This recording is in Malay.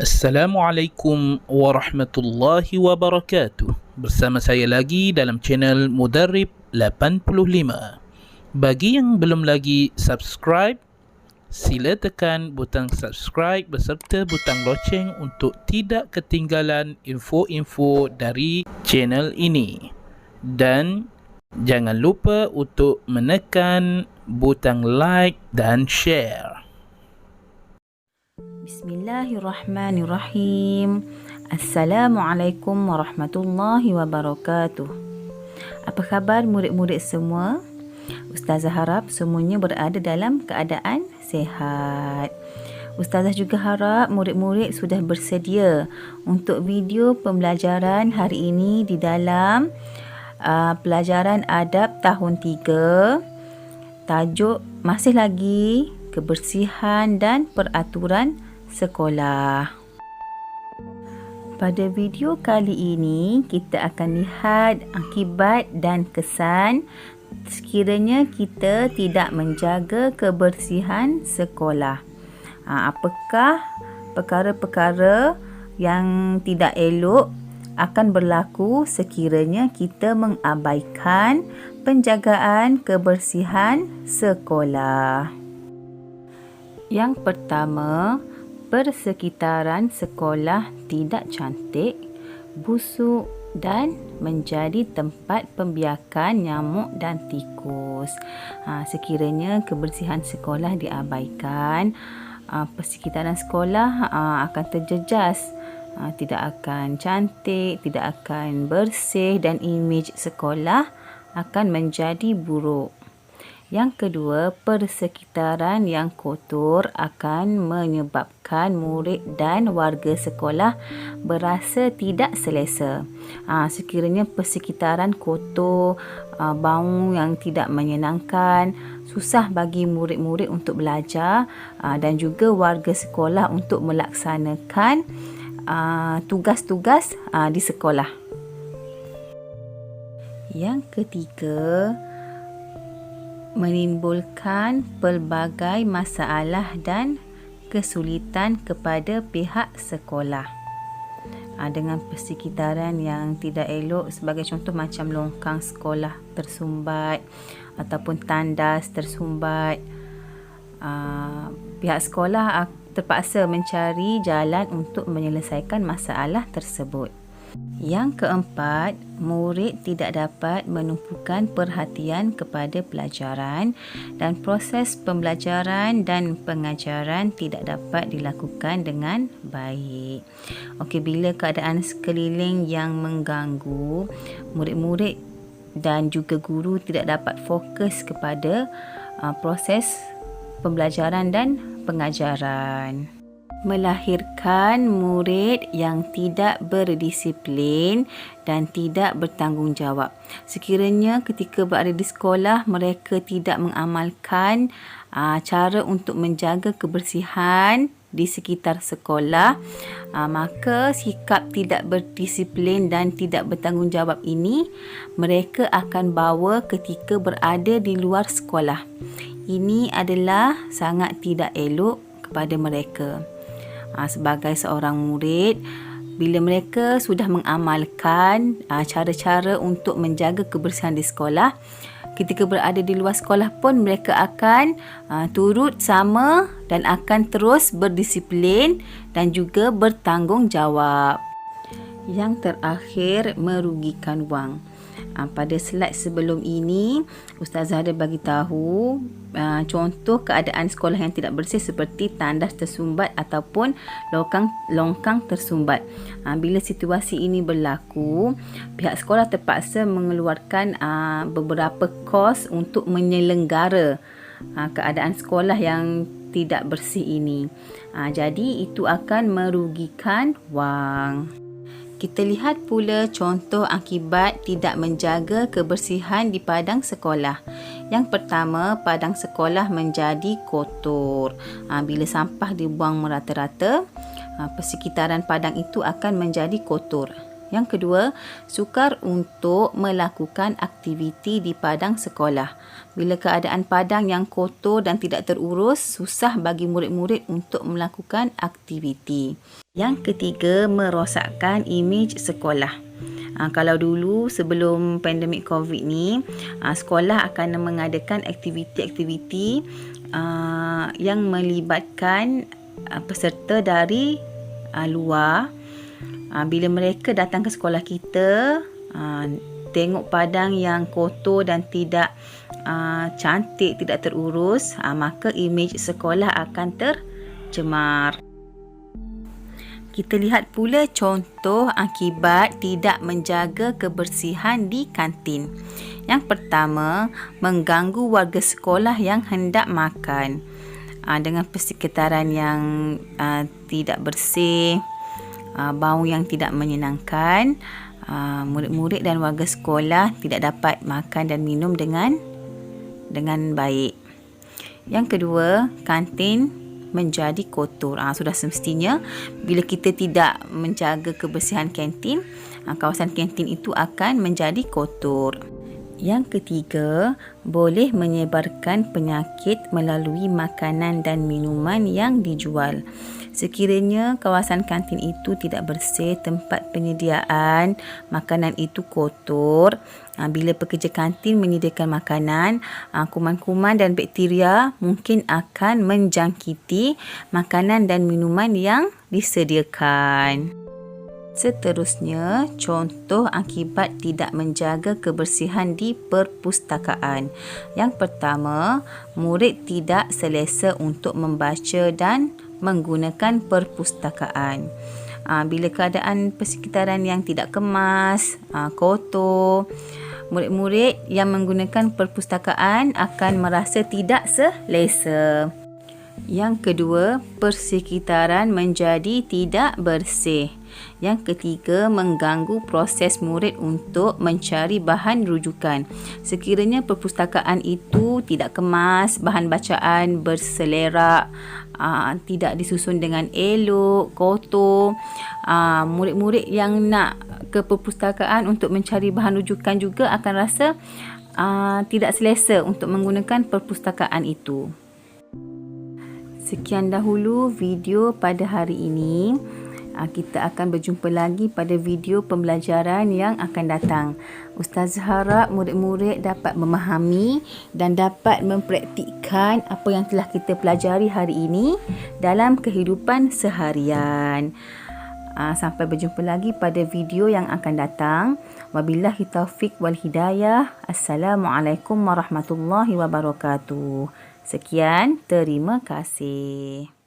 Assalamualaikum warahmatullahi wabarakatuh. Bersama saya lagi dalam channel Mudarrib 85. Bagi yang belum lagi subscribe, sila tekan butang subscribe beserta butang loceng untuk tidak ketinggalan info-info dari channel ini. Dan jangan lupa untuk menekan butang like dan share. Bismillahirrahmanirrahim. Assalamualaikum warahmatullahi wabarakatuh. Apa khabar murid-murid semua? Ustazah harap semuanya berada dalam keadaan sihat. Ustazah juga harap murid-murid sudah bersedia untuk video pembelajaran hari ini di dalam pelajaran adab tahun 3. Tajuk masih lagi kebersihan dan peraturan sekolah. Pada video kali ini kita akan lihat akibat dan kesan sekiranya kita tidak menjaga kebersihan sekolah. Apakah perkara-perkara yang tidak elok akan berlaku sekiranya kita mengabaikan penjagaan kebersihan sekolah? Yang pertama, persekitaran sekolah tidak cantik, busuk dan menjadi tempat pembiakan nyamuk dan tikus. Sekiranya kebersihan sekolah diabaikan, persekitaran sekolah akan terjejas, tidak akan cantik, tidak akan bersih dan imej sekolah akan menjadi buruk. Yang kedua, persekitaran yang kotor akan menyebabkan murid dan warga sekolah berasa tidak selesa. Sekiranya persekitaran kotor, bau yang tidak menyenangkan, susah bagi murid-murid untuk belajar dan juga warga sekolah untuk melaksanakan tugas-tugas di sekolah. Yang ketiga, menimbulkan pelbagai masalah dan kesulitan kepada pihak sekolah. Dengan persekitaran yang tidak elok, sebagai contoh macam longkang sekolah tersumbat ataupun tandas tersumbat, pihak sekolah terpaksa mencari jalan untuk menyelesaikan masalah tersebut. Yang keempat, murid tidak dapat menumpukan perhatian kepada pelajaran dan proses pembelajaran dan pengajaran tidak dapat dilakukan dengan baik. Bila keadaan sekeliling yang mengganggu, murid-murid dan juga guru tidak dapat fokus kepada proses pembelajaran dan pengajaran. Melahirkan murid yang tidak berdisiplin dan tidak bertanggungjawab. Sekiranya ketika berada di sekolah mereka tidak mengamalkan cara untuk menjaga kebersihan di sekitar sekolah, maka sikap tidak berdisiplin dan tidak bertanggungjawab ini mereka akan bawa ketika berada di luar sekolah. Ini adalah sangat tidak elok kepada mereka. Sebagai seorang murid, bila mereka sudah mengamalkan cara-cara untuk menjaga kebersihan di sekolah, ketika berada di luar sekolah pun mereka akan turut sama dan akan terus berdisiplin dan juga bertanggungjawab. Yang terakhir, merugikan wang. Pada slide sebelum ini, Ustazah ada bagi tahu contoh keadaan sekolah yang tidak bersih seperti tandas tersumbat ataupun longkang tersumbat. Bila situasi ini berlaku, pihak sekolah terpaksa mengeluarkan beberapa kos untuk menyelenggara keadaan sekolah yang tidak bersih ini. Jadi itu akan merugikan wang. Kita lihat pula contoh akibat tidak menjaga kebersihan di padang sekolah. Yang pertama, padang sekolah menjadi kotor. Bila sampah dibuang merata-rata, persekitaran padang itu akan menjadi kotor. Yang kedua, sukar untuk melakukan aktiviti di padang sekolah. Bila keadaan padang yang kotor dan tidak terurus, susah bagi murid-murid untuk melakukan aktiviti. Yang ketiga, merosakkan imej sekolah. Kalau dulu sebelum pandemik COVID ni, sekolah akan mengadakan aktiviti-aktiviti yang melibatkan peserta dari luar. Bila mereka datang ke sekolah kita, tengok padang yang kotor dan tidak cantik, tidak terurus, maka imej sekolah akan tercemar. Kita lihat pula contoh akibat tidak menjaga kebersihan di kantin. Yang pertama, mengganggu warga sekolah yang hendak makan. Dengan persekitaran yang tidak bersih, bau yang tidak menyenangkan, murid-murid dan warga sekolah tidak dapat makan dan minum dengan baik. Yang kedua, kantin menjadi kotor. Sudah semestinya bila kita tidak menjaga kebersihan kantin, kawasan kantin itu akan menjadi kotor. Yang ketiga, boleh menyebarkan penyakit melalui makanan dan minuman yang dijual. Sekiranya kawasan kantin itu tidak bersih, tempat penyediaan makanan itu kotor, bila pekerja kantin menyediakan makanan, kuman-kuman dan bakteria mungkin akan menjangkiti makanan dan minuman yang disediakan. Seterusnya, contoh akibat tidak menjaga kebersihan di perpustakaan. Yang pertama, murid tidak selesa untuk membaca dan menggunakan perpustakaan. Bila keadaan persekitaran yang tidak kemas, kotor, murid-murid yang menggunakan perpustakaan akan merasa tidak selesa. Yang kedua, persekitaran menjadi tidak bersih. Yang ketiga, mengganggu proses murid untuk mencari bahan rujukan. Sekiranya perpustakaan itu tidak kemas, bahan bacaan berselerak, tidak disusun dengan elok, kotor, murid-murid yang nak ke perpustakaan untuk mencari bahan rujukan juga akan rasa tidak selesa untuk menggunakan perpustakaan itu. Sekian dahulu video pada hari ini. Kita akan berjumpa lagi pada video pembelajaran yang akan datang. Ustazah harap murid-murid dapat memahami dan dapat mempraktikkan apa yang telah kita pelajari hari ini dalam kehidupan seharian. Sampai berjumpa lagi pada video yang akan datang. Wabillahi taufiq wal hidayah. Assalamualaikum warahmatullahi wabarakatuh. Sekian, terima kasih.